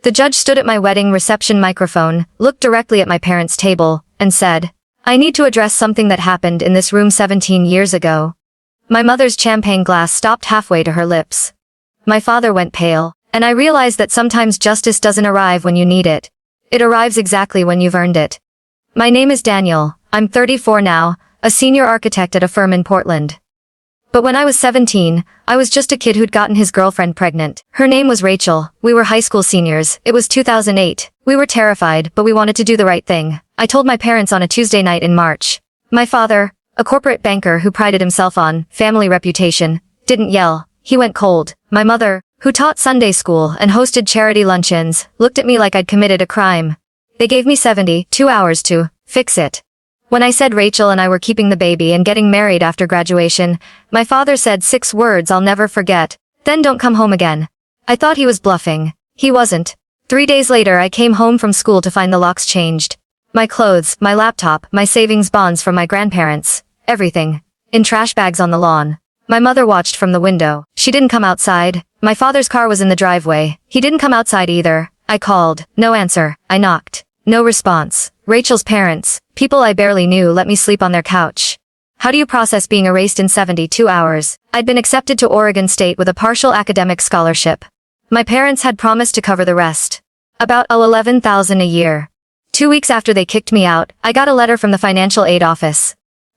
The judge stood at my wedding reception microphone, looked directly at my parents' table, and said, "I need to address something that happened in this room 17 years ago." My mother's champagne glass stopped halfway to her lips. My father went pale, and I realized that sometimes justice doesn't arrive when you need it. It arrives exactly when you've earned it. My name is Daniel, I'm 34 now, a senior architect at a firm in Portland. But when I was 17, I was just a kid who'd gotten his girlfriend pregnant. Her name was Rachel. We were high school seniors. It was 2008. We were terrified, but we wanted to do the right thing. I told my parents on a Tuesday night in March. My father, a corporate banker who prided himself on family reputation, didn't yell. He went cold. My mother, who taught Sunday school and hosted charity luncheons, looked at me like I'd committed a crime. They gave me 72 hours to fix it. When I said Rachel and I were keeping the baby and getting married after graduation, my father said 6 words I'll never forget. Then don't come home again. I thought he was bluffing. He wasn't. 3 days later I came home from school to find the locks changed. My clothes, my laptop, my savings bonds from my grandparents, everything, in trash bags on the lawn. My mother watched from the window. She didn't come outside. My father's car was in the driveway. He didn't come outside either. I called. No answer. I knocked. No response. Rachel's parents, people I barely knew, let me sleep on their couch. How do you process being erased in 72 hours? I'd been accepted to Oregon State with a partial academic scholarship. My parents had promised to cover the rest. About $11,000 a year. 2 weeks after they kicked me out, I got a letter from the financial aid office.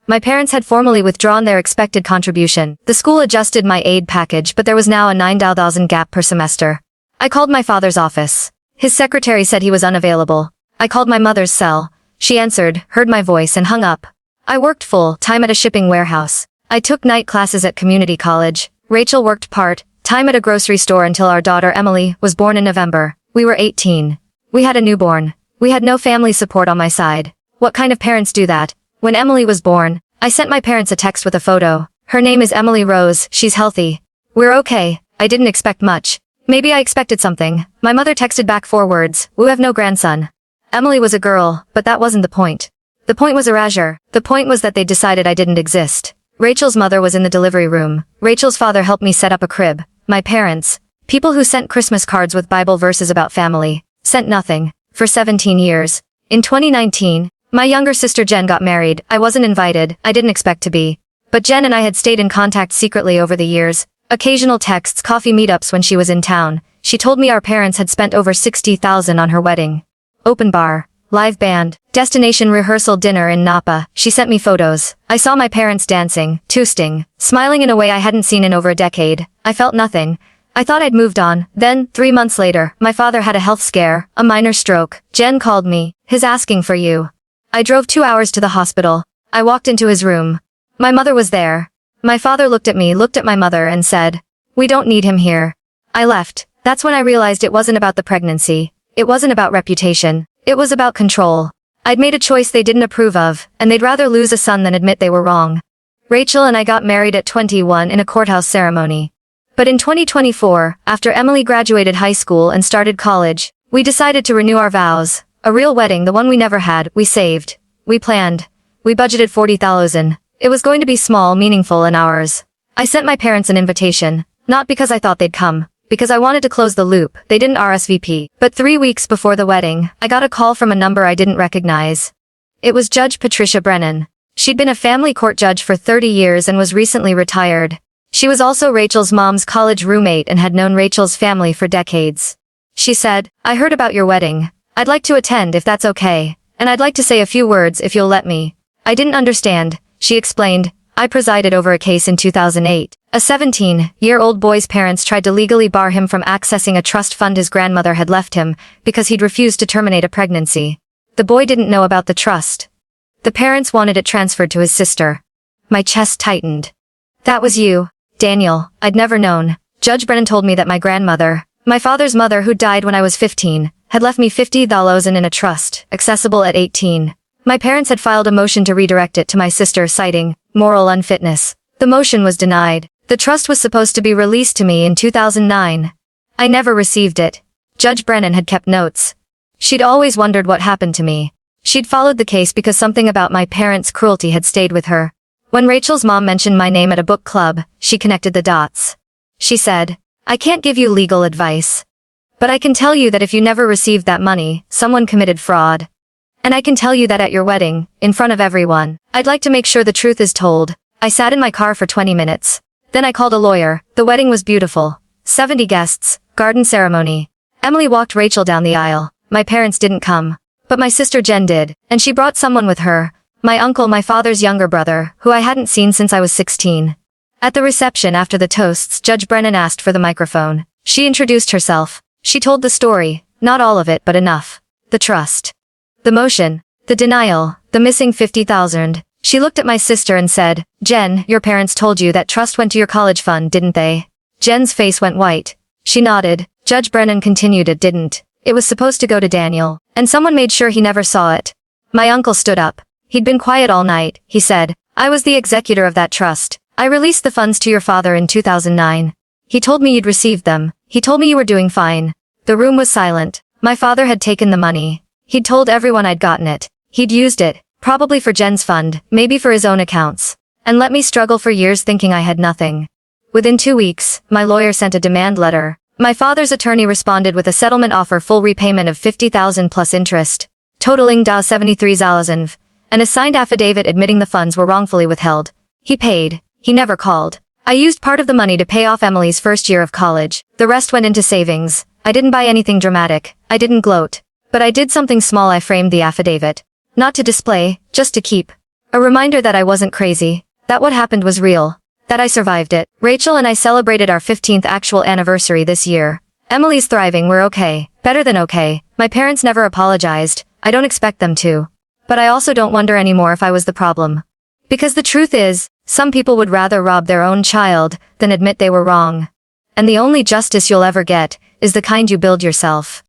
My parents had formally withdrawn their expected contribution. The school adjusted my aid package, but there was now a $9,000 gap per semester. I called my father's office. His secretary said he was unavailable. I called my mother's cell. She answered, heard my voice and hung up. I worked full-time at a shipping warehouse. I took night classes at community college. Rachel worked part-time at a grocery store until our daughter Emily was born in November. We were 18. We had a newborn. We had no family support on my side. What kind of parents do that? When Emily was born, I sent my parents a text with a photo. Her name is Emily Rose, she's healthy. We're okay. I didn't expect much. Maybe I expected something. My mother texted back 4 words, we have no grandson. Emily was a girl, but that wasn't the point. The point was erasure. The point was that they decided I didn't exist. Rachel's mother was in the delivery room. Rachel's father helped me set up a crib. My parents, people who sent Christmas cards with Bible verses about family, sent nothing. For 17 years. In 2019, my younger sister Jen got married. I wasn't invited. I didn't expect to be. But Jen and I had stayed in contact secretly over the years. Occasional texts, coffee meetups when she was in town. She told me our parents had spent over $60,000 on her wedding. Open bar, live band, destination rehearsal dinner in Napa. She sent me photos. I saw my parents dancing, toasting, smiling in a way I hadn't seen in over a decade. I felt nothing. I thought I'd moved on. Then, 3 months later, my father had a health scare, a minor stroke. Jen called me. He's asking for you. I drove 2 hours to the hospital. I walked into his room. My mother was there. My father looked at me, looked at my mother and said, "We don't need him here." I left. That's when I realized it wasn't about the pregnancy. It wasn't about reputation. It was about control. I'd made a choice they didn't approve of, and they'd rather lose a son than admit they were wrong. Rachel and I got married at 21 in a courthouse ceremony. But in 2024, after Emily graduated high school and started college, we decided to renew our vows. A real wedding, the one we never had. We saved. We planned. We budgeted $40,000. It was going to be small, meaningful, and ours. I sent my parents an invitation, not because I thought they'd come, because I wanted to close the loop. They didn't RSVP. But 3 weeks before the wedding, I got a call from a number I didn't recognize. It was Judge Patricia Brennan. She'd been a family court judge for 30 years and was recently retired. She was also Rachel's mom's college roommate and had known Rachel's family for decades. She said, "I heard about your wedding. I'd like to attend if that's okay, and I'd like to say a few words if you'll let me." I didn't understand, she explained. I presided over a case in 2008. A 17-year-old boy's parents tried to legally bar him from accessing a trust fund his grandmother had left him because he'd refused to terminate a pregnancy. The boy didn't know about the trust. The parents wanted it transferred to his sister. My chest tightened. "That was you, Daniel." I'd never known. Judge Brennan told me that my grandmother, my father's mother who died when I was 15, had left me $50,000 in a trust, accessible at 18. My parents had filed a motion to redirect it to my sister citing moral unfitness. The motion was denied. The trust was supposed to be released to me in 2009. I never received it. Judge Brennan had kept notes. She'd always wondered what happened to me. She'd followed the case because something about my parents' cruelty had stayed with her. When Rachel's mom mentioned my name at a book club, she connected the dots. She said, "I can't give you legal advice. But I can tell you that if you never received that money, someone committed fraud. And I can tell you that at your wedding, in front of everyone. I'd like to make sure the truth is told. I sat in my car for 20 minutes. Then I called a lawyer. The wedding was beautiful. 70 guests, garden ceremony. Emily walked Rachel down the aisle. My parents didn't come. But my sister Jen did, and she brought someone with her. My uncle, my father's younger brother, who I hadn't seen since I was 16. At the reception after the toasts, Judge Brennan asked for the microphone. She introduced herself. She told the story, not all of it but enough. The trust. The motion. The denial. The missing 50,000. She looked at my sister and said, Jen, your parents told you that trust went to your college fund, didn't they? Jen's face went white. She nodded. Judge Brennan continued, it didn't. It was supposed to go to Daniel, and someone made sure he never saw it. My uncle stood up. He'd been quiet all night, he said. I was the executor of that trust. I released the funds to your father in 2009. He told me you'd received them. He told me you were doing fine. The room was silent. My father had taken the money. He'd told everyone I'd gotten it. He'd used it, probably for Jen's fund, maybe for his own accounts. And let me struggle for years thinking I had nothing. Within 2 weeks, my lawyer sent a demand letter. My father's attorney responded with a settlement offer, full repayment of 50,000 plus interest, totaling 73,000, and a signed affidavit admitting the funds were wrongfully withheld. He paid. He never called. I used part of the money to pay off Emily's first year of college. The rest went into savings. I didn't buy anything dramatic. I didn't gloat. But I did something small. I framed the affidavit. Not to display, just to keep. A reminder that I wasn't crazy. That what happened was real. That I survived it. Rachel and I celebrated our 15th actual anniversary this year. Emily's thriving. We're okay. Better than okay. My parents never apologized. I don't expect them to. But I also don't wonder anymore if I was the problem. Because the truth is, some people would rather rob their own child than admit they were wrong. And the only justice you'll ever get is the kind you build yourself.